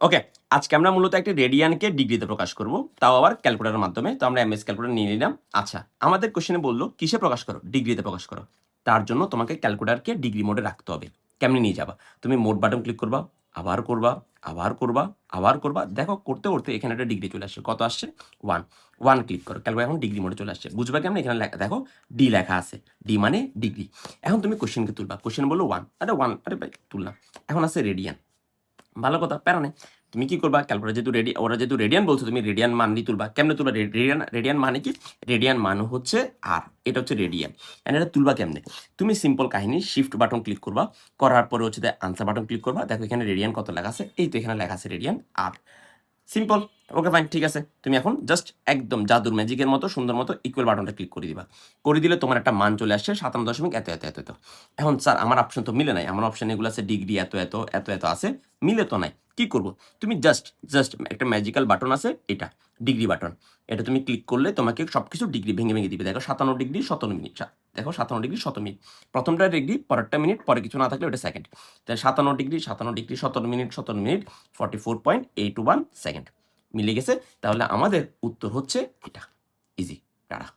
ওকে, আজকে আমরা মূলত একটা রেডিয়ানকে ডিগ্রিতে প্রকাশ করব, তাও আবার ক্যালকুলেটরের মাধ্যমে। তো আমরা এমএস ক্যালকুলেটর নিয়ে নিলাম। আচ্ছা, আমাদের কোশ্চেনে বললো কিসে প্রকাশ করো? ডিগ্রিতে প্রকাশ করো। তার জন্য তোমাকে ক্যালকুলেটরকে ডিগ্রি মোডে রাখতে হবে। কেমনে নিয়ে যাবা? তুমি মোড বাটন ক্লিক করবা, আবার করবা, আবার করবা, আবার করবা। দেখো করতে করতে এখানে একটা ডিগ্রি চলে আসছে। কত আসছে? 1। 1 ক্লিক করো, ক্যালকুলেটর এখন ডিগ্রি মোডে চলে আসছে। বুঝবা কেমন? এখানে দেখো ডি লেখা আছে। ডি মানে ডিগ্রি। এখন তুমি কোশ্চেনকে তুলবা। কোশ্চেন বললো 1, আরে 1, আরে ভাই তুললাম। এখন আছে রেডিয়ান। ভালো কথা, প্যারা নেই। তুমি কি করবা? ক্যালকুলেটর যেহেতু ওরা যেহেতু রেডিয়ান বলছো, তুমি রেডিয়ান মানলি তুলবা। কেমনে তুলবা? রেডিয়ান মানে কি? রেডিয়ান মানে হচ্ছে আর, এটা হচ্ছে রেডিয়ান। এন্ড এটা তুলবা কেমনে? তুমি সিম্পল কাহিনী, শিফট বাটন ক্লিক করবা, করার পরে হচ্ছে আনসার বাটন ক্লিক করবা। দেখো এখানে রেডিয়ান কত লেখা আছে, এই তো এখানে লেখা আছে রেডিয়ান আর। সিম্পল। ওকে ফাইন, ঠিক আছে। তুমি এখন জাস্ট একদম জাদুর ম্যাজিকের মতো সুন্দর মতো ইকুয়াল বাটনটা ক্লিক করে দিবা। করে দিলে তোমার একটা মান চলে আসছে 57 এত এত এত এত। এখন স্যার আমার অপশন তো মিলে নাই, আমার অপশন এগুলো আছে ডিগ্রি এত এত এত এত আছে, মিলে তো নাই। কি করব? তুমি জাস্ট জাস্ট একটা ম্যাজিক্যাল বাটন আছে, এটা ডিগ্রি বাটন। এটা তুমি ক্লিক করলে তোমাকে সবকিছু ডিগ্রি ভেঙে ভেঙে দিবে। দেখো 57 ডিগ্রি 17 মিনিট। দেখো 57 ডিগ্রি 17 মিনিট। প্রথমটা ডিগ্রি, পরেরটা মিনিট, পরে কিছু না থাকলে ওটা সেকেন্ড। তাই 57 ডিগ্রি 17 মিনিট 17 মিনিট 44.821 সেকেন্ড। মিলে গেছে। তাহলে আমাদের উত্তর হচ্ছে এটা। ইজি। টাটা।